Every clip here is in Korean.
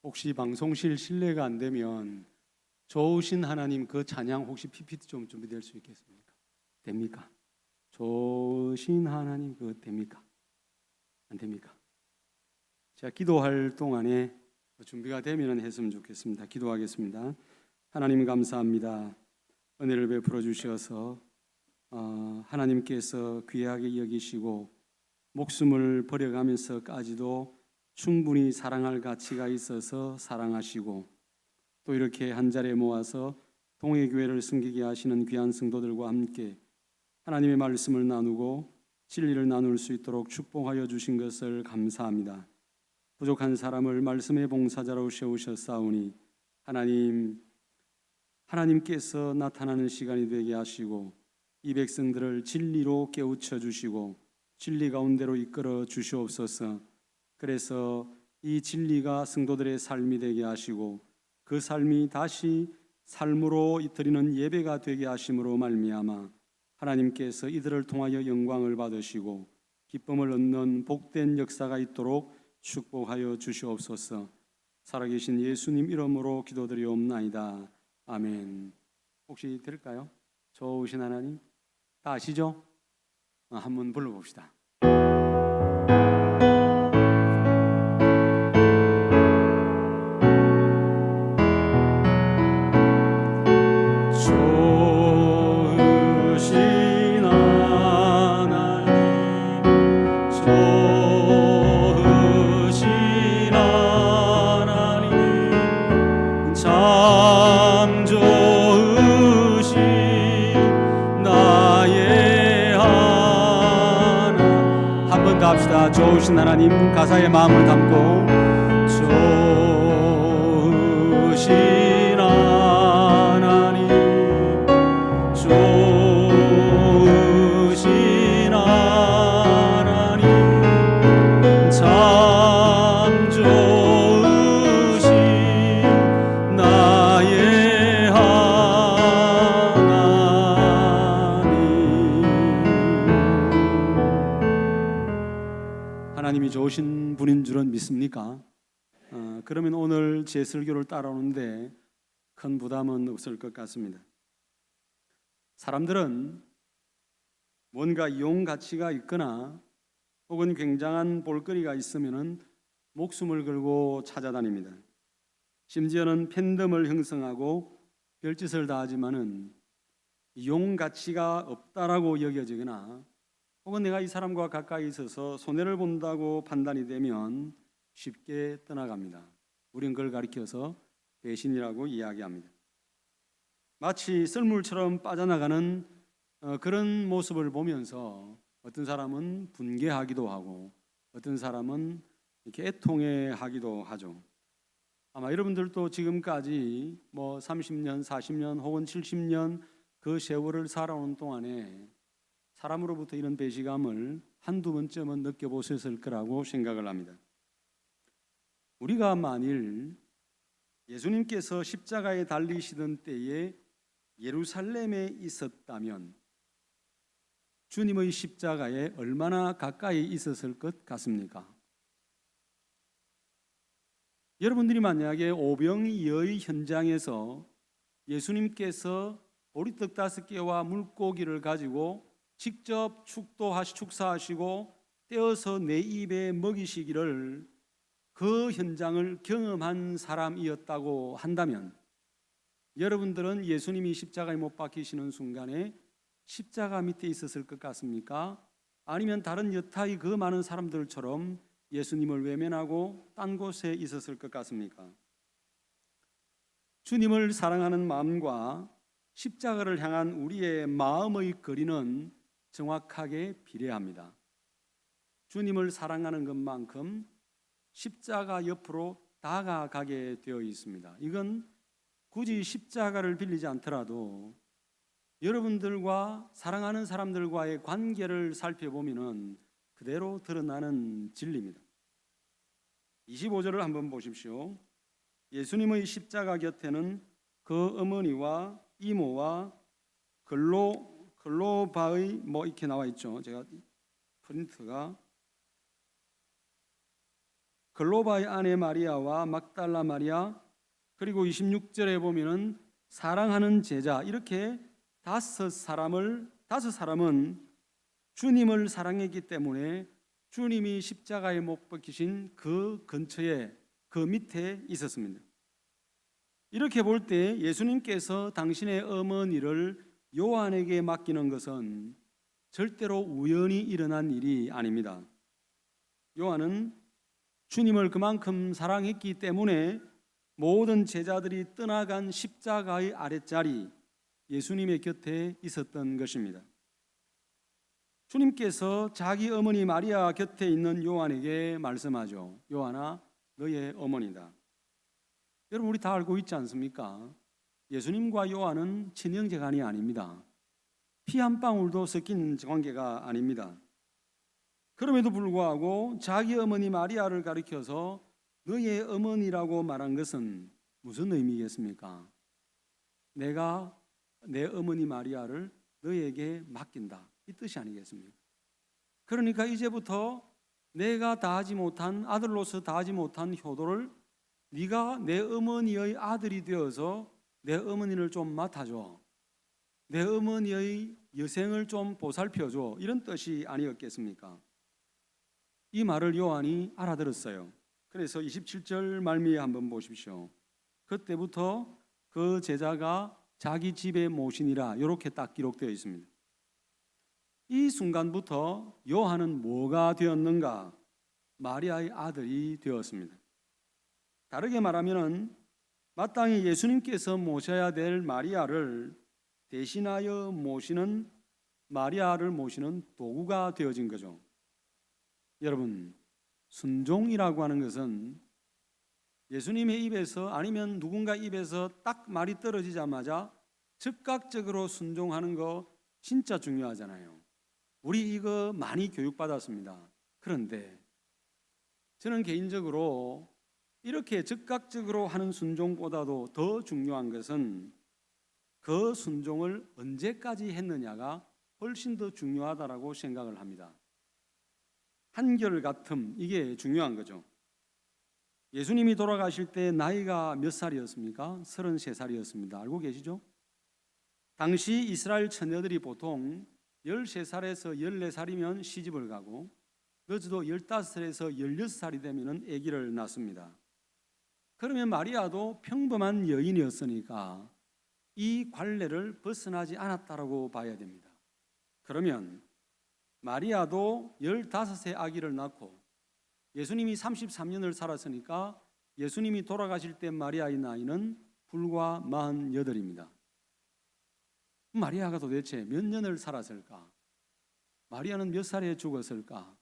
혹시 방송실 실례가 안 되면 좋으신 하나님 그 찬양 혹시 PPT 좀 준비될 수 있겠습니까? 됩니까? 좋으신 하나님 그거 됩니까? 안 됩니까? 제가 기도할 동안에 준비가 되면 했으면 좋겠습니다. 기도하겠습니다. 하나님 감사합니다. 은혜를 베풀어 주셔서 하나님께서 귀하게 여기시고 목숨을 버려가면서까지도 충분히 사랑할 가치가 있어서 사랑하시고 또 이렇게 한 자리에 모아서 동해교회를 섬기게 하시는 귀한 성도들과 함께 하나님의 말씀을 나누고 진리를 나눌 수 있도록 축복하여 주신 것을 감사합니다. 부족한 사람을 말씀의 봉사자로 세우셨사오니 하나님께서 나타나는 시간이 되게 하시고 이 백성들을 진리로 깨우쳐 주시고 진리 가운데로 이끌어 주시옵소서. 그래서 이 진리가 성도들의 삶이 되게 하시고 그 삶이 다시 삶으로 드리는 예배가 되게 하심으로 말미암아 하나님께서 이들을 통하여 영광을 받으시고 기쁨을 얻는 복된 역사가 있도록 축복하여 주시옵소서. 살아계신 예수님 이름으로 기도드리옵나이다. 아멘. 혹시 될까요? 좋으신 하나님 다 아시죠? 한번 불러봅시다. 좋으신 하나님 가사에 마음을 담고 좋으신 하나님 좋으신 하나님 참 좋으신 나의 하나님이 좋으신 분인 줄은 믿습니까? 그러면 오늘 제 설교를 따라오는데 큰 부담은 없을 것 같습니다. 사람들은 뭔가 이용 가치가 있거나 혹은 굉장한 볼거리가 있으면 목숨을 걸고 찾아다닙니다. 심지어는 팬덤을 형성하고 별짓을 다 하지만은 이용 가치가 없다라고 여겨지거나 혹은 내가 이 사람과 가까이 있어서 손해를 본다고 판단이 되면 쉽게 떠나갑니다. 우린 그걸 가리켜서 배신이라고 이야기합니다. 마치 썰물처럼 빠져나가는 그런 모습을 보면서 어떤 사람은 분개하기도 하고 어떤 사람은 이렇게 애통해하기도 하죠. 아마 여러분들도 지금까지 30년, 40년 혹은 70년 그 세월을 살아오는 동안에 사람으로부터 이런 배신감을 한두 번쯤은 느껴보셨을 거라고 생각을 합니다. 우리가 만일 예수님께서 십자가에 달리시던 때에 예루살렘에 있었다면 주님의 십자가에 얼마나 가까이 있었을 것 같습니까? 여러분들이 만약에 오병이어의 현장에서 예수님께서 보리떡 5개와 물고기를 가지고 직접 축사하시고 떼어서 내 입에 먹이시기를 그 현장을 경험한 사람이었다고 한다면 여러분들은 예수님이 십자가에 못 박히시는 순간에 십자가 밑에 있었을 것 같습니까? 아니면 다른 여타의 그 많은 사람들처럼 예수님을 외면하고 딴 곳에 있었을 것 같습니까? 주님을 사랑하는 마음과 십자가를 향한 우리의 마음의 거리는 정확하게 비례합니다. 주님을 사랑하는 것만큼 십자가 옆으로 다가가게 되어 있습니다. 이건 굳이 십자가를 빌리지 않더라도 여러분들과 사랑하는 사람들과의 관계를 살펴보면 그대로 드러나는 진리입니다. 25절을 한번 보십시오. 예수님의 십자가 곁에는 그 어머니와 이모와 글로바의 이렇게 나와 있죠. 제가 프린트가 글로바의 아내 마리아와 막달라 마리아, 그리고 26절에 보면은 사랑하는 제자, 이렇게 다섯 사람은 주님을 사랑했기 때문에 주님이 십자가에 못 박히신 그 근처에, 그 밑에 있었습니다. 이렇게 볼 때 예수님께서 당신의 어머니를 요한에게 맡기는 것은 절대로 우연히 일어난 일이 아닙니다. 요한은 주님을 그만큼 사랑했기 때문에 모든 제자들이 떠나간 십자가의 아랫자리, 예수님의 곁에 있었던 것입니다. 주님께서 자기 어머니 마리아 곁에 있는 요한에게 말씀하죠. 요한아, 너의 어머니다. 여러분, 우리 다 알고 있지 않습니까? 예수님과 요한은 친형제간이 아닙니다. 피 한 방울도 섞인 관계가 아닙니다. 그럼에도 불구하고 자기 어머니 마리아를 가리켜서 너의 어머니라고 말한 것은 무슨 의미겠습니까? 내가 내 어머니 마리아를 너에게 맡긴다, 이 뜻이 아니겠습니까? 그러니까 이제부터 내가 다하지 못한, 아들로서 다하지 못한 효도를 네가 내 어머니의 아들이 되어서 내 어머니를 좀 맡아줘, 내 어머니의 여생을 좀 보살펴줘, 이런 뜻이 아니었겠습니까? 이 말을 요한이 알아들었어요. 그래서 27절 말미에 한번 보십시오. 그때부터 그 제자가 자기 집에 모시니라, 이렇게 딱 기록되어 있습니다. 이 순간부터 요한은 뭐가 되었는가? 마리아의 아들이 되었습니다. 다르게 말하면 마땅히 예수님께서 모셔야 될 마리아를 대신하여 모시는, 마리아를 모시는 도구가 되어진 거죠. 여러분, 순종이라고 하는 것은 예수님의 입에서, 아니면 누군가 입에서 딱 말이 떨어지자마자 즉각적으로 순종하는 거 진짜 중요하잖아요. 우리 이거 많이 교육받았습니다. 그런데 저는 개인적으로 이렇게 즉각적으로 하는 순종보다도 더 중요한 것은 그 순종을 언제까지 했느냐가 훨씬 더 중요하다고 생각을 합니다. 한결같음, 이게 중요한 거죠. 예수님이 돌아가실 때 나이가 몇 살이었습니까? 33살이었습니다. 알고 계시죠? 당시 이스라엘 처녀들이 보통 13살에서 14살이면 시집을 가고 늦어도 15살에서 16살이 되면 아기를 낳습니다. 그러면 마리아도 평범한 여인이었으니까 이 관례를 벗어나지 않았다고 봐야 됩니다. 그러면 마리아도 15세 아기를 낳고 예수님이 33년을 살았으니까 예수님이 돌아가실 때 마리아의 나이는 불과 48입니다. 마리아가 도대체 몇 년을 살았을까? 마리아는 몇 살에 죽었을까?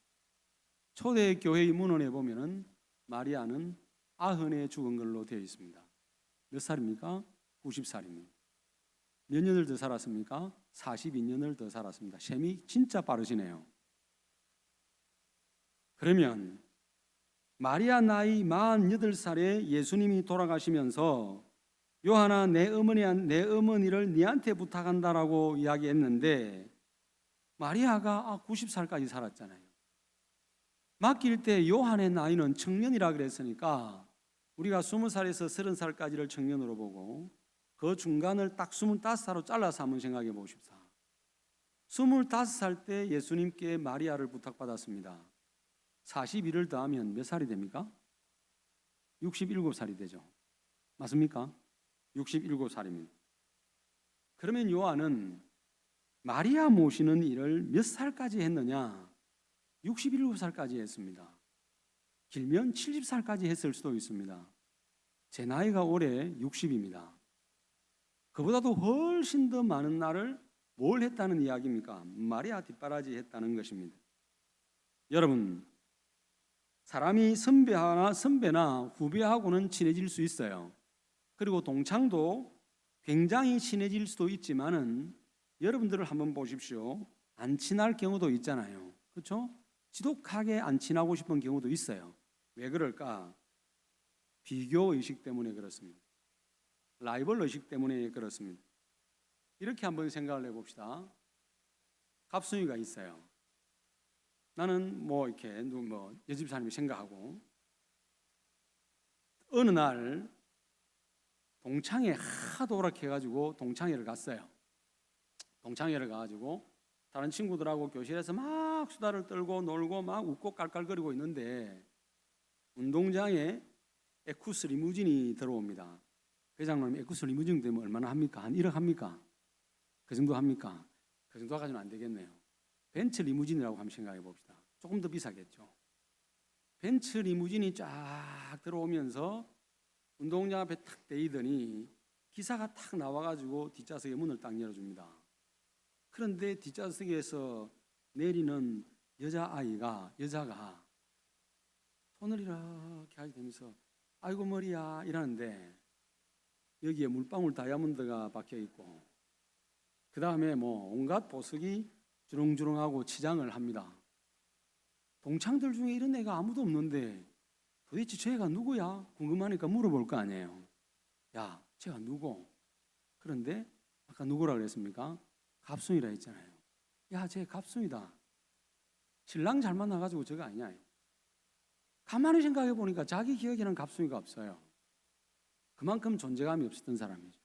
초대교회의 문헌에 보면은 마리아는 90에 죽은 걸로 되어 있습니다. 몇 살입니까? 90살입니다. 몇 년을 더 살았습니까? 42년을 더 살았습니다. 셈이 진짜 빠르시네요. 그러면 마리아 나이 48살에 예수님이 돌아가시면서 요한아, 내 어머니를 네한테 부탁한다라고 이야기했는데 마리아가 90살까지 살았잖아요. 맡길 때 요한의 나이는 청년이라 그랬으니까 우리가 20살에서 30살까지를 청년으로 보고 그 중간을 딱 25살로 잘라서 한번 생각해 보십시다. 25살 때 예수님께 마리아를 부탁받았습니다. 41을 더하면 몇 살이 됩니까? 67살이 되죠. 맞습니까? 67살입니다. 그러면 요한은 마리아 모시는 일을 몇 살까지 했느냐? 67살까지 했습니다. 길면 70살까지 했을 수도 있습니다. 제 나이가 올해 60입니다. 그보다도 훨씬 더 많은 날을 뭘 했다는 이야기입니까? 마리아 뒷바라지 했다는 것입니다. 여러분, 사람이 선배나 후배하고는 친해질 수 있어요. 그리고 동창도 굉장히 친해질 수도 있지만은 여러분들을 한번 보십시오. 안 친할 경우도 있잖아요. 그렇죠? 지독하게 안 친하고 싶은 경우도 있어요. 왜 그럴까? 비교 의식 때문에 그렇습니다. 라이벌 의식 때문에 그렇습니다. 이렇게 한번 생각을 해봅시다. 갑순이가 있어요. 나는 이렇게 여집사님이 생각하고 어느 날 동창회 하도 오락해가지고 동창회를 갔어요. 동창회를 가가지고 다른 친구들하고 교실에서 막 수다를 떨고 놀고 막 웃고 깔깔거리고 있는데 운동장에 에쿠스 리무진이 들어옵니다. 회장님, 에쿠스 리무진 되면 얼마나 합니까? 한 1억 합니까? 그 정도 합니까? 그 정도 가지고는 안 되겠네요. 벤츠 리무진이라고 한번 생각해 봅시다. 조금 더 비싸겠죠. 벤츠 리무진이 쫙 들어오면서 운동장 앞에 탁 대이더니 기사가 탁 나와가지고 뒷좌석의 문을 딱 열어줍니다. 그런데 뒷좌석에서 내리는 여자가 손을 이렇게 하게 되면서 아이고 머리야 이러는데 여기에 물방울 다이아몬드가 박혀 있고 그 다음에 뭐 온갖 보석이 주렁주렁하고 치장을 합니다. 동창들 중에 이런 애가 아무도 없는데 도대체 저 애가 누구야? 궁금하니까 물어볼 거 아니에요. 야, 쟤가 누구? 그런데 아까 누구라 그랬습니까? 갑순이라 했잖아요. 야, 쟤 갑순이다. 신랑 잘 만나가지고 저거 아니냐. 가만히 생각해 보니까 자기 기억에는 갑순이가 없어요. 그만큼 존재감이 없었던 사람이죠.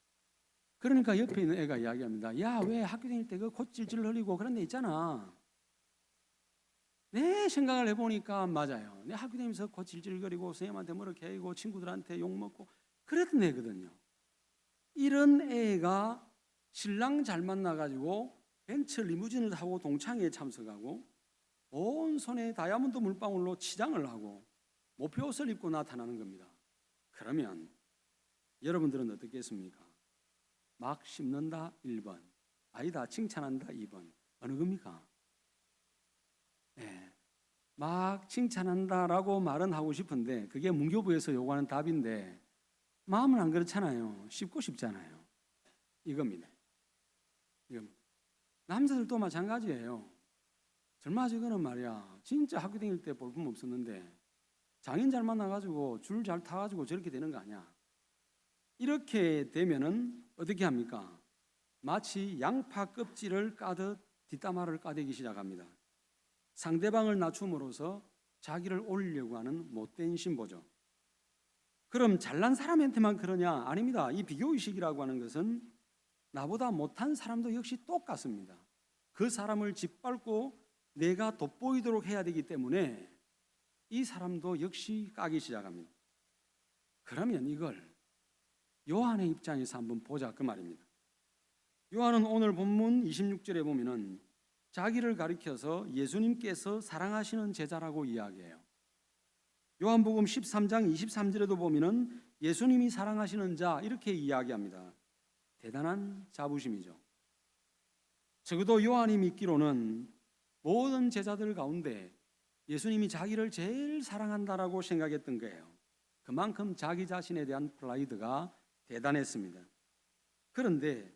그러니까 옆에 있는 애가 이야기합니다. 야, 왜 학교 다닐 때 그 콧질질 흘리고 그런 애 있잖아. 내 생각을 해보니까 맞아요. 내 학교 다니면서 콧질질거리고 선생님한테 뭐라 개이고 친구들한테 욕먹고 그랬던 애거든요. 이런 애가 신랑 잘 만나가지고 벤츠 리무진을 타고 동창회에 참석하고 온 손에 다이아몬드 물방울로 치장을 하고 목표 옷을 입고 나타나는 겁니다. 그러면 여러분들은 어떻겠습니까? 막 씹는다 1번, 아니다 칭찬한다 2번. 어느 겁니까? 네. 막 칭찬한다라고 말은 하고 싶은데 그게 문교부에서 요구하는 답인데 마음은 안 그렇잖아요. 씹고 싶잖아요. 이겁니다. 남자들도 마찬가지예요. 젊어 지금은 말이야 진짜 학교 다닐 때 볼품 없었는데 장인 잘 만나가지고 줄 잘 타가지고 저렇게 되는 거 아니야. 이렇게 되면은 어떻게 합니까? 마치 양파 껍질을 까듯 뒷담화를 까대기 시작합니다. 상대방을 낮춤으로써 자기를 올리려고 하는 못된 신보죠. 그럼 잘난 사람한테만 그러냐? 아닙니다. 이 비교의식이라고 하는 것은 나보다 못한 사람도 역시 똑같습니다. 그 사람을 짓밟고 내가 돋보이도록 해야 되기 때문에 이 사람도 역시 까기 시작합니다. 그러면 이걸 요한의 입장에서 한번 보자 그 말입니다. 요한은 오늘 본문 26절에 보면은 자기를 가리켜서 예수님께서 사랑하시는 제자라고 이야기해요. 요한복음 13장 23절에도 보면은 예수님이 사랑하시는 자 이렇게 이야기합니다. 대단한 자부심이죠. 적어도 요한이 믿기로는 모든 제자들 가운데 예수님이 자기를 제일 사랑한다라고 생각했던 거예요. 그만큼 자기 자신에 대한 프라이드가 대단했습니다. 그런데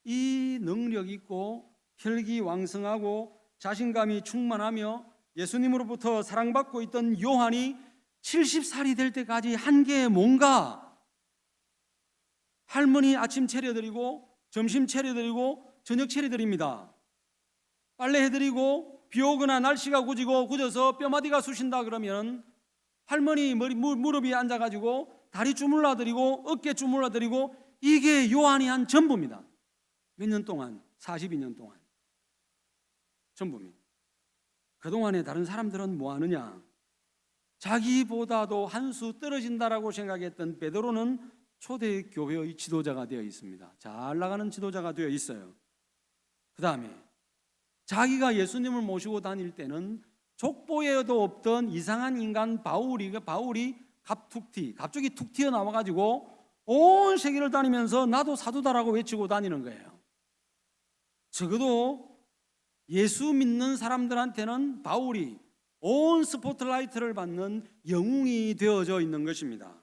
이 능력 있고 혈기왕성하고 자신감이 충만하며 예수님으로부터 사랑받고 있던 요한이 70살이 될 때까지 한 게 뭔가? 할머니 아침 차려드리고 점심 차려드리고 저녁 차려드립니다. 빨래해드리고 비 오거나 날씨가 굳어서 뼈마디가 쑤신다 그러면 할머니 무릎 위에 앉아가지고 다리 주물러드리고 어깨 주물러드리고 이게 요한이 한 전부입니다. 몇 년 동안? 42년 동안 전부입니다. 그동안에 다른 사람들은 뭐 하느냐? 자기보다도 한 수 떨어진다라고 생각했던 베드로는 초대 교회의 지도자가 되어 있습니다. 잘 나가는 지도자가 되어 있어요. 그 다음에 자기가 예수님을 모시고 다닐 때는 족보에도 없던 이상한 인간 바울이 갑자기 툭 튀어나와가지고 온 세계를 다니면서 나도 사도다라고 외치고 다니는 거예요. 적어도 예수 믿는 사람들한테는 바울이 온 스포트라이트를 받는 영웅이 되어져 있는 것입니다.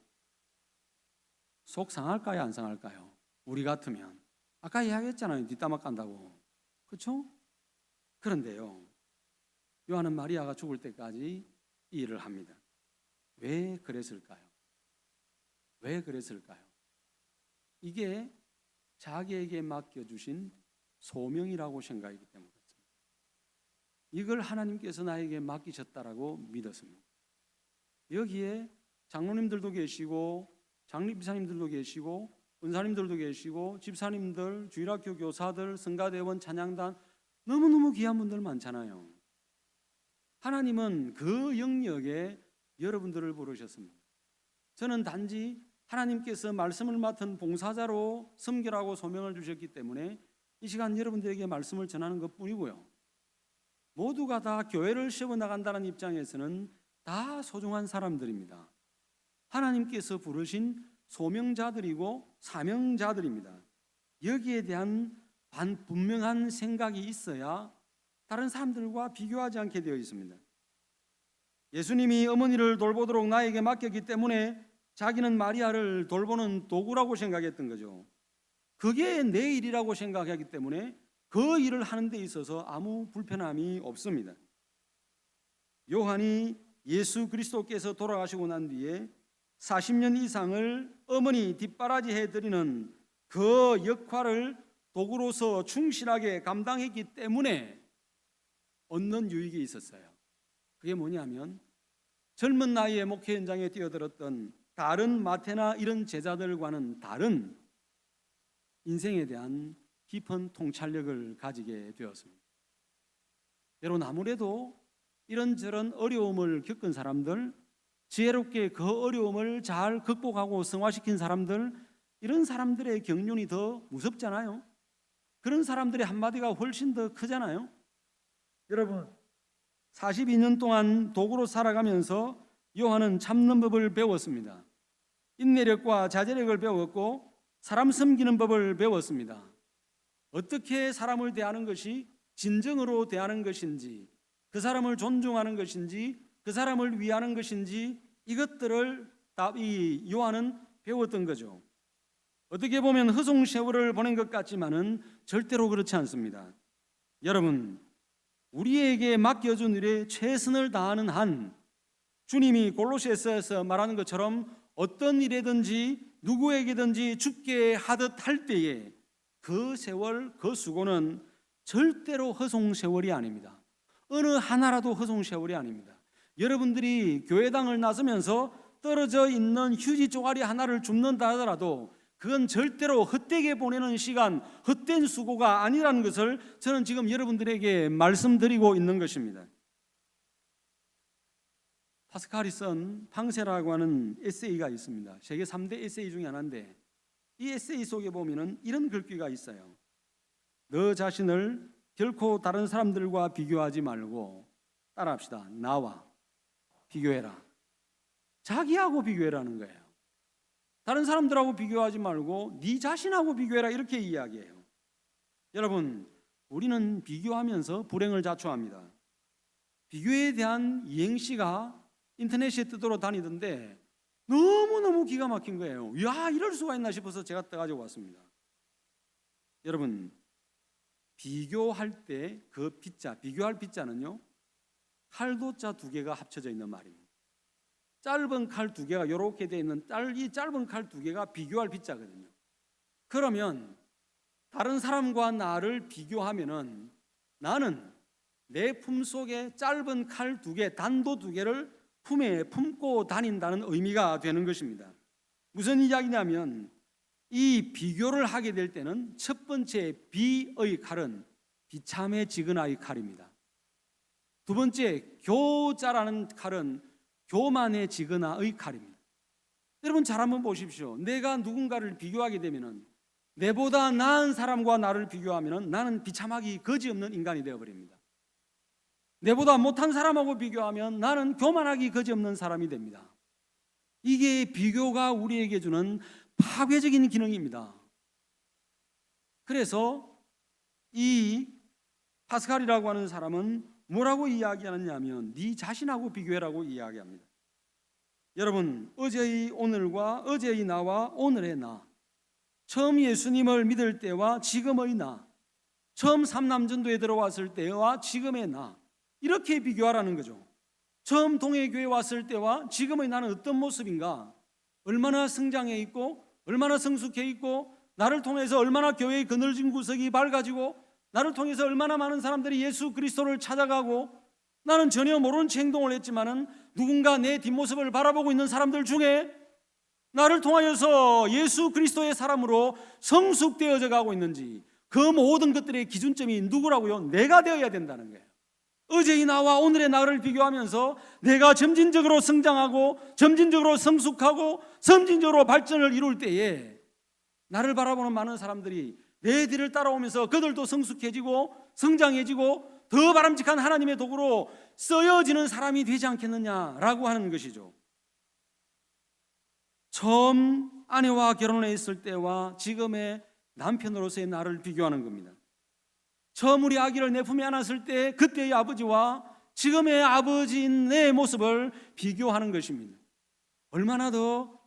속 상할까요? 안 상할까요? 우리 같으면. 아까 이야기했잖아요. 뒷담화 깐다고. 그렇죠? 그런데요. 요한은 마리아가 죽을 때까지 이 일을 합니다. 왜 그랬을까요? 왜 그랬을까요? 이게 자기에게 맡겨주신 소명이라고 생각이기 때문에 그렇습니다. 이걸 하나님께서 나에게 맡기셨다라고 믿었습니다. 여기에 장로님들도 계시고 장립이사님들도 계시고 은사님들도 계시고 집사님들, 주일학교 교사들, 성가대원, 찬양단 너무너무 귀한 분들 많잖아요. 하나님은 그 영역에 여러분들을 부르셨습니다. 저는 단지 하나님께서 말씀을 맡은 봉사자로 섬기라고 소명을 주셨기 때문에 이 시간 여러분들에게 말씀을 전하는 것뿐이고요. 모두가 다 교회를 세워나간다는 입장에서는 다 소중한 사람들입니다. 하나님께서 부르신 소명자들이고 사명자들입니다. 여기에 대한 분명한 생각이 있어야 다른 사람들과 비교하지 않게 되어 있습니다. 예수님이 어머니를 돌보도록 나에게 맡겼기 때문에 자기는 마리아를 돌보는 도구라고 생각했던 거죠. 그게 내 일이라고 생각하기 때문에 그 일을 하는 데 있어서 아무 불편함이 없습니다. 요한이 예수 그리스도께서 돌아가시고 난 뒤에 40년 이상을 어머니 뒷바라지해 드리는 그 역할을 도구로서 충실하게 감당했기 때문에 얻는 유익이 있었어요. 그게 뭐냐면 젊은 나이에 목회 현장에 뛰어들었던 다른 마태나 이런 제자들과는 다른 인생에 대한 깊은 통찰력을 가지게 되었습니다. 여러분, 아무래도 이런저런 어려움을 겪은 사람들, 지혜롭게 그 어려움을 잘 극복하고 승화시킨 사람들, 이런 사람들의 경륜이 더 무섭잖아요. 그런 사람들의 한마디가 훨씬 더 크잖아요. 여러분, 42년 동안 도구로 살아가면서 요한은 참는 법을 배웠습니다. 인내력과 자제력을 배웠고 사람 섬기는 법을 배웠습니다. 어떻게 사람을 대하는 것이 진정으로 대하는 것인지, 그 사람을 존중하는 것인지, 그 사람을 위하는 것인지, 이것들을 이 요한은 배웠던 거죠. 어떻게 보면 허송세월을 보낸 것 같지만은 절대로 그렇지 않습니다. 여러분, 우리에게 맡겨준 일에 최선을 다하는 한 주님이 골로새서에서 말하는 것처럼 어떤 일에든지 누구에게든지 죽게 하듯 할 때에 그 세월, 그 수고는 절대로 허송세월이 아닙니다. 어느 하나라도 허송세월이 아닙니다. 여러분들이 교회당을 나서면서 떨어져 있는 휴지 쪼가리 하나를 줍는다 하더라도 그건 절대로 헛되게 보내는 시간, 헛된 수고가 아니라는 것을 저는 지금 여러분들에게 말씀드리고 있는 것입니다. 파스칼이 쓴 팡세라고 하는 에세이가 있습니다. 세계 3대 에세이 중에 하나인데 이 에세이 속에 보면은 이런 글귀가 있어요. 너 자신을 결코 다른 사람들과 비교하지 말고 따라합시다. 나와 비교해라. 자기하고 비교해라는 거예요. 다른 사람들하고 비교하지 말고 네 자신하고 비교해라, 이렇게 이야기해요. 여러분, 우리는 비교하면서 불행을 자초합니다. 비교에 대한 이행시가 인터넷에 뜨도록 다니던데 너무너무 기가 막힌 거예요. 야, 이럴 수가 있나 싶어서 제가 떠가지고 왔습니다. 여러분, 비교할 때 그 빗자, 비교할 빗자는요, 칼도자 두 개가 합쳐져 있는 말입니다. 짧은 칼 두 개가 이렇게 되어 있는 이 짧은 칼 두 개가 비교할 빗자거든요. 그러면 다른 사람과 나를 비교하면은 나는 내 품속에 짧은 칼 두 개, 단도 두 개를 품에 품고 다닌다는 의미가 되는 것입니다. 무슨 이야기냐면 이 비교를 하게 될 때는 첫 번째 비의 칼은 비참해지거나의 칼입니다. 두 번째 교자라는 칼은 교만해지거나의 칼입니다. 여러분, 잘 한번 보십시오. 내가 누군가를 비교하게 되면은 내보다 나은 사람과 나를 비교하면은 나는 비참하기 거지없는 인간이 되어버립니다. 내보다 못한 사람하고 비교하면 나는 교만하기 거지없는 사람이 됩니다. 이게 비교가 우리에게 주는 파괴적인 기능입니다. 그래서 이 파스칼이라고 하는 사람은 뭐라고 이야기하느냐면 네 자신하고 비교해라고 이야기합니다. 여러분, 어제의 오늘과 어제의 나와 오늘의 나, 처음 예수님을 믿을 때와 지금의 나, 처음 삼남전도에 들어왔을 때와 지금의 나, 이렇게 비교하라는 거죠. 처음 동해교회 왔을 때와 지금의 나는 어떤 모습인가, 얼마나 성장해 있고 얼마나 성숙해 있고 나를 통해서 얼마나 교회의 그늘진 구석이 밝아지고 나를 통해서 얼마나 많은 사람들이 예수 그리스도를 찾아가고 나는 전혀 모르는 채 행동을 했지만은 누군가 내 뒷모습을 바라보고 있는 사람들 중에 나를 통하여서 예수 그리스도의 사람으로 성숙되어져 가고 있는지, 그 모든 것들의 기준점이 누구라고요? 내가 되어야 된다는 거예요. 어제의 나와 오늘의 나를 비교하면서 내가 점진적으로 성장하고 점진적으로 성숙하고 점진적으로 발전을 이룰 때에 나를 바라보는 많은 사람들이 내 뒤를 따라오면서 그들도 성숙해지고 성장해지고 더 바람직한 하나님의 도구로 쓰여지는 사람이 되지 않겠느냐라고 하는 것이죠. 처음 아내와 결혼을 했을 때와 지금의 남편으로서의 나를 비교하는 겁니다. 처음 우리 아기를 내 품에 안았을 때 그때의 아버지와 지금의 아버지인 내 모습을 비교하는 것입니다. 얼마나 더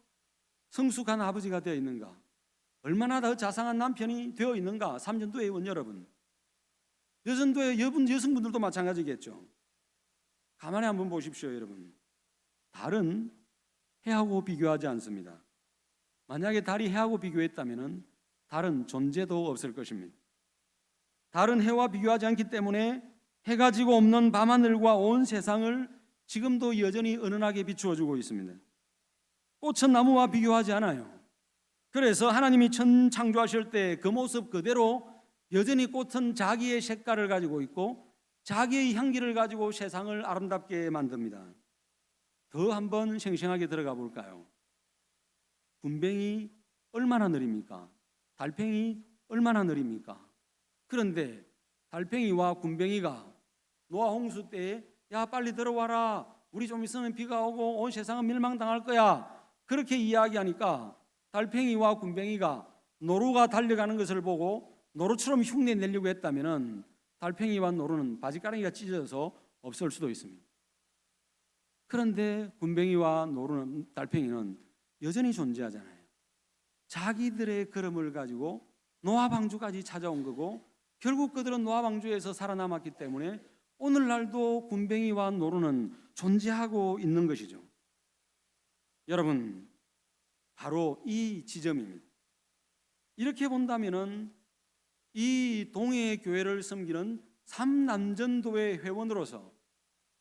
성숙한 아버지가 되어 있는가, 얼마나 더 자상한 남편이 되어 있는가. 3전도회 회원 여러분, 여전도회 여성분들도 마찬가지겠죠. 가만히 한번 보십시오. 여러분, 달은 해하고 비교하지 않습니다. 만약에 달이 해하고 비교했다면 달은 존재도 없을 것입니다. 달은 해와 비교하지 않기 때문에 해가 지고 없는 밤하늘과 온 세상을 지금도 여전히 은은하게 비추어주고 있습니다. 꽃은 나무와 비교하지 않아요. 그래서 하나님이 천 창조하실 때 그 모습 그대로 여전히 꽃은 자기의 색깔을 가지고 있고 자기의 향기를 가지고 세상을 아름답게 만듭니다. 더 한번 생생하게 들어가 볼까요? 군뱅이 얼마나 느립니까? 달팽이 얼마나 느립니까? 그런데 달팽이와 군뱅이가 노아 홍수 때에 야 빨리 들어와라, 우리 좀 있으면 비가 오고 온 세상은 멸망당할 거야, 그렇게 이야기하니까 달팽이와 군뱅이가 노루가 달려가는 것을 보고 노루처럼 흉내 내려고 했다면 달팽이와 노루는 바지가랑이가 찢어져서 없을 수도 있습니다. 그런데 군뱅이와 노루는, 달팽이는 여전히 존재하잖아요. 자기들의 걸음을 가지고 노아 방주까지 찾아온 거고 결국 그들은 노아 방주에서 살아남았기 때문에 오늘날도 군뱅이와 노루는 존재하고 있는 것이죠. 여러분, 바로 이 지점입니다. 이렇게 본다면은 이 동해교회를 섬기는 삼남전도회 회원으로서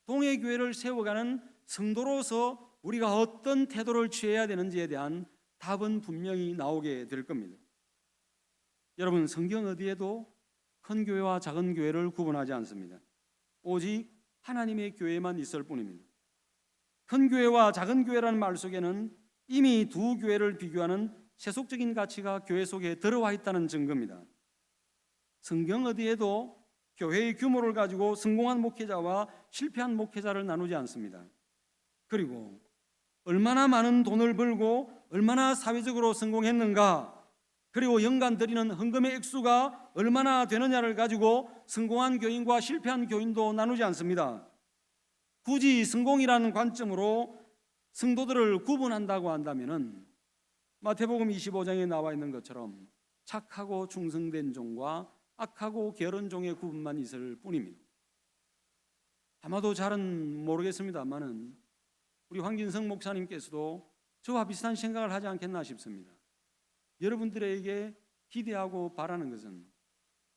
동해교회를 세워가는 성도로서 우리가 어떤 태도를 취해야 되는지에 대한 답은 분명히 나오게 될 겁니다. 여러분, 성경 어디에도 큰 교회와 작은 교회를 구분하지 않습니다. 오직 하나님의 교회만 있을 뿐입니다. 큰 교회와 작은 교회라는 말 속에는 이미 두 교회를 비교하는 세속적인 가치가 교회 속에 들어와 있다는 증거입니다. 성경 어디에도 교회의 규모를 가지고 성공한 목회자와 실패한 목회자를 나누지 않습니다. 그리고 얼마나 많은 돈을 벌고 얼마나 사회적으로 성공했는가, 그리고 연간 드리는 헌금의 액수가 얼마나 되느냐를 가지고 성공한 교인과 실패한 교인도 나누지 않습니다. 굳이 성공이라는 관점으로 성도들을 구분한다고 한다면 마태복음 25장에 나와 있는 것처럼 착하고 충성된 종과 악하고 게으른 종의 구분만 있을 뿐입니다. 아마도 잘은 모르겠습니다만은 우리 황진성 목사님께서도 저와 비슷한 생각을 하지 않겠나 싶습니다. 여러분들에게 기대하고 바라는 것은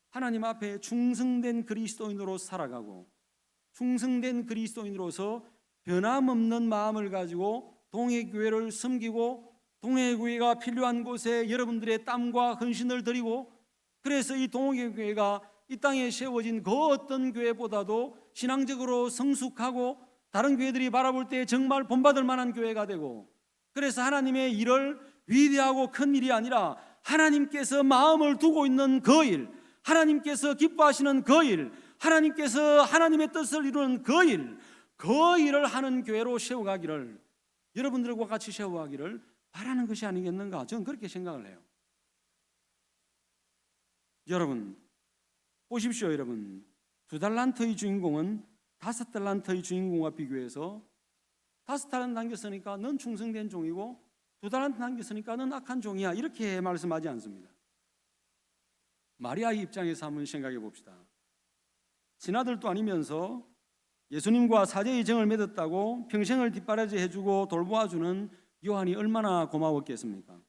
하나님 앞에 충성된 그리스도인으로 살아가고 충성된 그리스도인으로서 변함없는 마음을 가지고 동해교회를 섬기고 동해교회가 필요한 곳에 여러분들의 땀과 헌신을 드리고, 그래서 이 동해교회가 이 땅에 세워진 그 어떤 교회보다도 신앙적으로 성숙하고 다른 교회들이 바라볼 때 정말 본받을 만한 교회가 되고, 그래서 하나님의 일을 위대하고 큰 일이 아니라 하나님께서 마음을 두고 있는 그 일, 하나님께서 기뻐하시는 그 일, 하나님께서 하나님의 뜻을 이루는 그 일을 하는 교회로 세워가기를, 여러분들과 같이 세워가기를 바라는 것이 아니겠는가, 저는 그렇게 생각을 해요. 여러분 보십시오. 여러분, 2달란트의 주인공은 5달란트의 주인공과 비교해서 5달란트 남겼으니까 넌 충성된 종이고 2달란트 남겼으니까 넌 악한 종이야, 이렇게 말씀하지 않습니다. 마리아의 입장에서 한번 생각해 봅시다. 친아들도 아니면서 예수님과 사제의 정을 맺었다고 평생을 뒷바라지 해주고 돌보아주는 요한이 얼마나 고마웠겠습니까?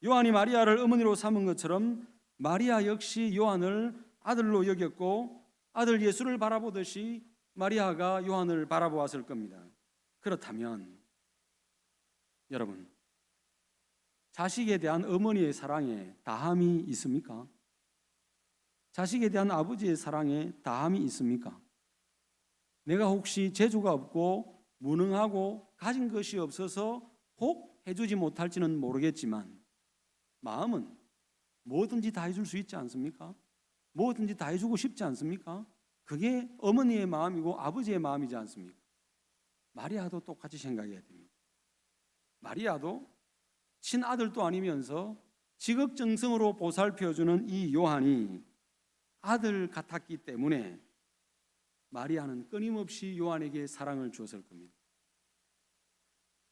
요한이 마리아를 어머니로 삼은 것처럼 마리아 역시 요한을 아들로 여겼고 아들 예수를 바라보듯이 마리아가 요한을 바라보았을 겁니다. 그렇다면 여러분, 자식에 대한 어머니의 사랑에 다함이 있습니까? 자식에 대한 아버지의 사랑에 다함이 있습니까? 내가 혹시 재주가 없고 무능하고 가진 것이 없어서 혹 해주지 못할지는 모르겠지만 마음은 뭐든지 다 해줄 수 있지 않습니까? 뭐든지 다 해주고 싶지 않습니까? 그게 어머니의 마음이고 아버지의 마음이지 않습니까? 마리아도 똑같이 생각해야 됩니다. 마리아도 친아들도 아니면서 지극정성으로 보살펴주는 이 요한이 아들 같았기 때문에 마리아는 끊임없이 요한에게 사랑을 주었을 겁니다.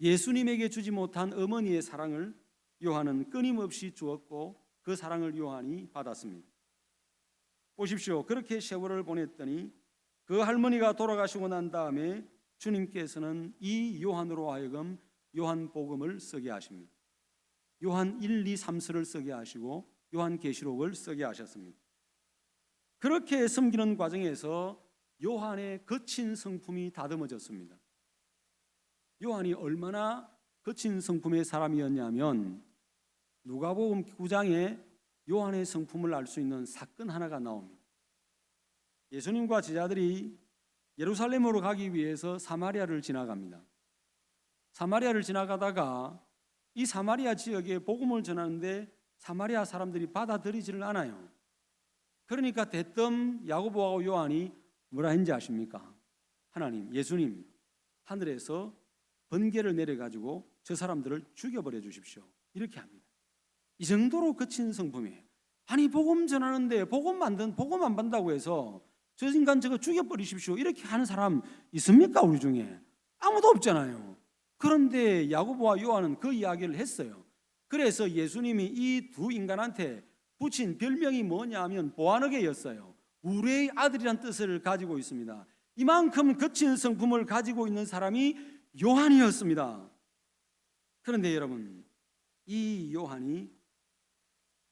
예수님에게 주지 못한 어머니의 사랑을 요한은 끊임없이 주었고 그 사랑을 요한이 받았습니다. 보십시오. 그렇게 세월을 보냈더니 그 할머니가 돌아가시고 난 다음에 주님께서는 이 요한으로 하여금 요한복음을 쓰게 하십니다. 요한 1, 2, 3서를 쓰게 하시고 요한계시록을 쓰게 하셨습니다. 그렇게 섬기는 과정에서 요한의 거친 성품이 다듬어졌습니다. 요한이 얼마나 거친 성품의 사람이었냐면 누가복음 9장에 요한의 성품을 알 수 있는 사건 하나가 나옵니다. 예수님과 제자들이 예루살렘으로 가기 위해서 사마리아를 지나갑니다. 사마리아를 지나가다가 이 사마리아 지역에 복음을 전하는데 사마리아 사람들이 받아들이지를 않아요. 그러니까 대뜸 야고보하고 요한이 뭐라 했는지 아십니까? 하나님, 예수님, 하늘에서 번개를 내려가지고 저 사람들을 죽여버려 주십시오. 이렇게 합니다. 이 정도로 거친 성품이에요. 아니 복음 전하는데 복음 안 받는다고 해서 저 인간 저거 죽여버리십시오. 이렇게 하는 사람 있습니까? 우리 중에 아무도 없잖아요. 그런데 야고보와 요한은 그 이야기를 했어요. 그래서 예수님이 이 두 인간한테 붙인 별명이 뭐냐 하면 보아너게였어요. 우리의 아들이란 뜻을 가지고 있습니다. 이만큼 거친 성품을 가지고 있는 사람이 요한이었습니다. 그런데 여러분, 이 요한이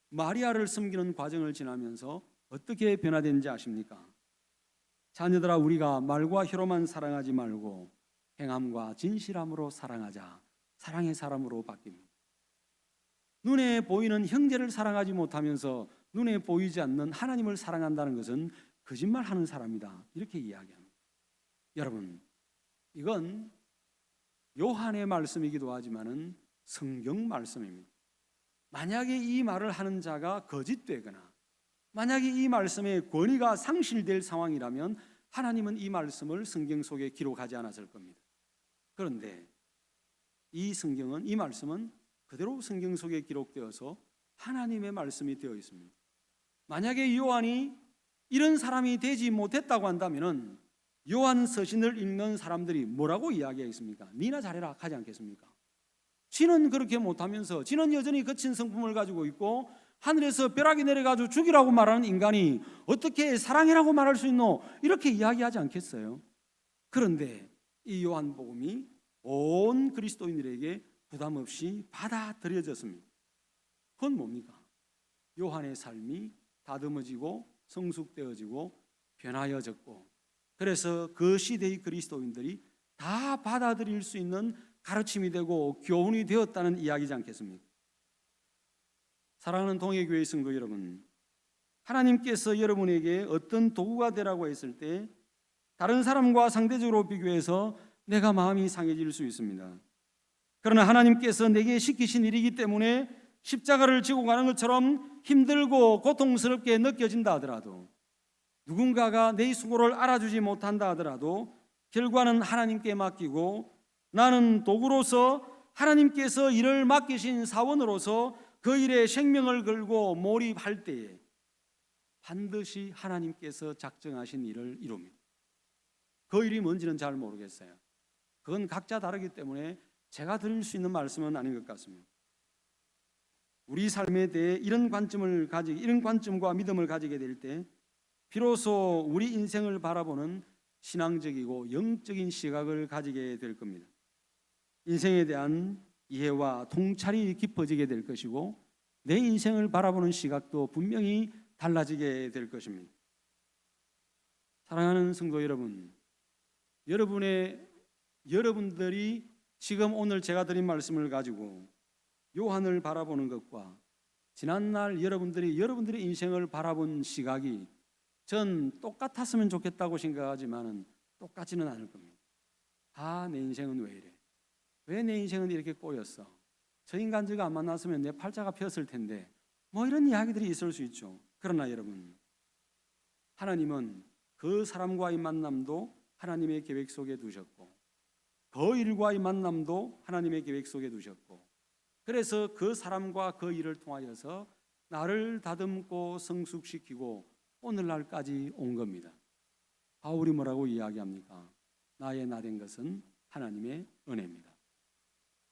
마리아를 섬기는 과정을 지나면서 어떻게 변화된지 아십니까? 자녀들아, 우리가 말과 혀로만 사랑하지 말고 행함과 진실함으로 사랑하자. 사랑의 사람으로 바뀝니다. 눈에 보이는 형제를 사랑하지 못하면서 눈에 보이지 않는 하나님을 사랑한다는 것은 거짓말하는 사람이다. 이렇게 이야기합니다. 여러분, 이건 요한의 말씀이기도 하지만은 성경 말씀입니다. 만약에 이 말을 하는 자가 거짓되거나 만약에 이 말씀의 권위가 상실될 상황이라면 하나님은 이 말씀을 성경 속에 기록하지 않았을 겁니다. 그런데 이 성경은, 이 말씀은 그대로 성경 속에 기록되어서 하나님의 말씀이 되어 있습니다. 만약에 요한이 이런 사람이 되지 못했다고 한다면 요한 서신을 읽는 사람들이 뭐라고 이야기하겠습니까? 니나 잘해라 하지 않겠습니까? 지는 그렇게 못하면서 지는 여전히 거친 성품을 가지고 있고 하늘에서 벼락이 내려가지고 죽이라고 말하는 인간이 어떻게 사랑해라고 말할 수 있노? 이렇게 이야기하지 않겠어요? 그런데 이 요한복음이 온 그리스도인들에게 부담 없이 받아들여졌습니다. 그건 뭡니까? 요한의 삶이 다듬어지고 성숙되어지고 변화여졌고 그래서 그 시대의 그리스도인들이 다 받아들일 수 있는 가르침이 되고 교훈이 되었다는 이야기지 않겠습니까? 사랑하는 동해교회 성도 여러분, 하나님께서 여러분에게 어떤 도구가 되라고 했을 때 다른 사람과 상대적으로 비교해서 내가 마음이 상해질 수 있습니다. 그러나 하나님께서 내게 시키신 일이기 때문에 십자가를 지고 가는 것처럼 힘들고 고통스럽게 느껴진다 하더라도 누군가가 내 수고를 알아주지 못한다 하더라도 결과는 하나님께 맡기고 나는 도구로서 하나님께서 일을 맡기신 사원으로서 그 일에 생명을 걸고 몰입할 때에 반드시 하나님께서 작정하신 일을 이룹니다. 그 일이 뭔지는 잘 모르겠어요. 그건 각자 다르기 때문에 제가 드릴 수 있는 말씀은 아닌 것 같습니다. 우리 삶에 대해 이런 관점과 믿음을 가지게 될 때 비로소 우리 인생을 바라보는 신앙적이고 영적인 시각을 가지게 될 겁니다. 인생에 대한 이해와 통찰이 깊어지게 될 것이고 내 인생을 바라보는 시각도 분명히 달라지게 될 것입니다. 사랑하는 성도 여러분, 여러분의 여러분들이 지금 오늘 제가 드린 말씀을 가지고 요한을 바라보는 것과 지난날 여러분들의 인생을 바라본 시각이 전 똑같았으면 좋겠다고 생각하지만은 똑같지는 않을 겁니다. 아, 내 인생은 왜 이래? 왜 내 인생은 이렇게 꼬였어? 저 인간 저가 안 만났으면 내 팔자가 폈을 텐데, 뭐 이런 이야기들이 있을 수 있죠. 그러나 여러분, 하나님은 그 사람과의 만남도 하나님의 계획 속에 두셨고, 그 일과의 만남도 하나님의 계획 속에 두셨고, 그래서 그 사람과 그 일을 통하여서 나를 다듬고 성숙시키고 오늘날까지 온 겁니다. 바울이 뭐라고 이야기합니까? 나의 나 된 것은 하나님의 은혜입니다.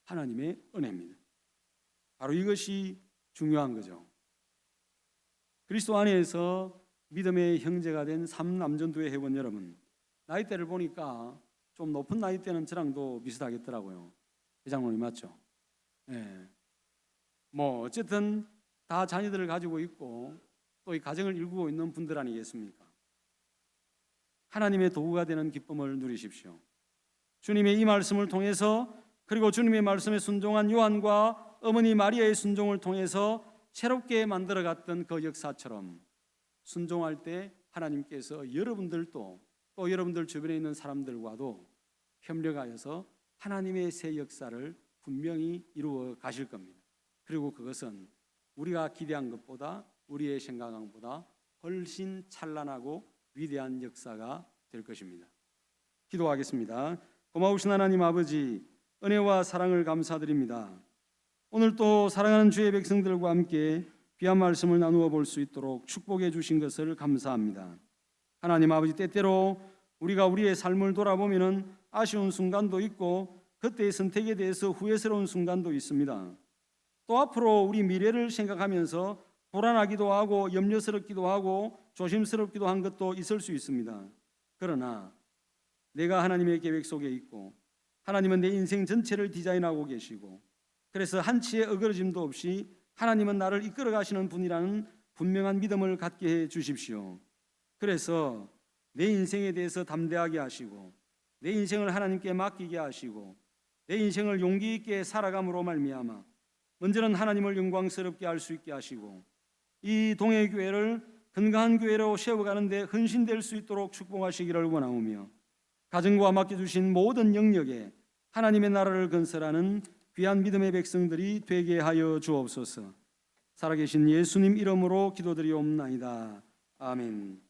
하나님의 은혜입니다. 바로 이것이 중요한 거죠. 그리스도 안에서 믿음의 형제가 된 3남전도회 회원 여러분, 나이대를 보니까 좀 높은 나이대는 저랑도 비슷하겠더라고요. 회장님이 맞죠? 네. 뭐 어쨌든 다 자녀들을 가지고 있고 또 이 가정을 일구고 있는 분들 아니겠습니까? 하나님의 도구가 되는 기쁨을 누리십시오. 주님의 이 말씀을 통해서, 그리고 주님의 말씀에 순종한 요한과 어머니 마리아의 순종을 통해서 새롭게 만들어갔던 그 역사처럼 순종할 때 하나님께서 여러분들도 또 여러분들 주변에 있는 사람들과도 협력하여서 하나님의 새 역사를 분명히 이루어 가실 겁니다. 그리고 그것은 우리가 기대한 것보다, 우리의 생각한 것보다 훨씬 찬란하고 위대한 역사가 될 것입니다. 기도하겠습니다. 고마우신 하나님 아버지, 은혜와 사랑을 감사드립니다. 오늘 또 사랑하는 주의 백성들과 함께 귀한 말씀을 나누어 볼 수 있도록 축복해 주신 것을 감사합니다. 하나님 아버지, 때때로 우리가 우리의 삶을 돌아보면 아쉬운 순간도 있고 그때의 선택에 대해서 후회스러운 순간도 있습니다. 또 앞으로 우리 미래를 생각하면서 불안하기도 하고 염려스럽기도 하고 조심스럽기도 한 것도 있을 수 있습니다. 그러나 내가 하나님의 계획 속에 있고 하나님은 내 인생 전체를 디자인하고 계시고, 그래서 한치의 어그러짐도 없이 하나님은 나를 이끌어 가시는 분이라는 분명한 믿음을 갖게 해 주십시오. 그래서 내 인생에 대해서 담대하게 하시고 내 인생을 하나님께 맡기게 하시고 내 인생을 용기 있게 살아감으로 말미암아 먼저는 하나님을 영광스럽게 할 수 있게 하시고 이 동해교회를 건강한 교회로 세워가는 데 헌신될 수 있도록 축복하시기를 원하오며, 가정과 맡겨주신 모든 영역에 하나님의 나라를 건설하는 귀한 믿음의 백성들이 되게 하여 주옵소서. 살아계신 예수님 이름으로 기도드리옵나이다. 아멘.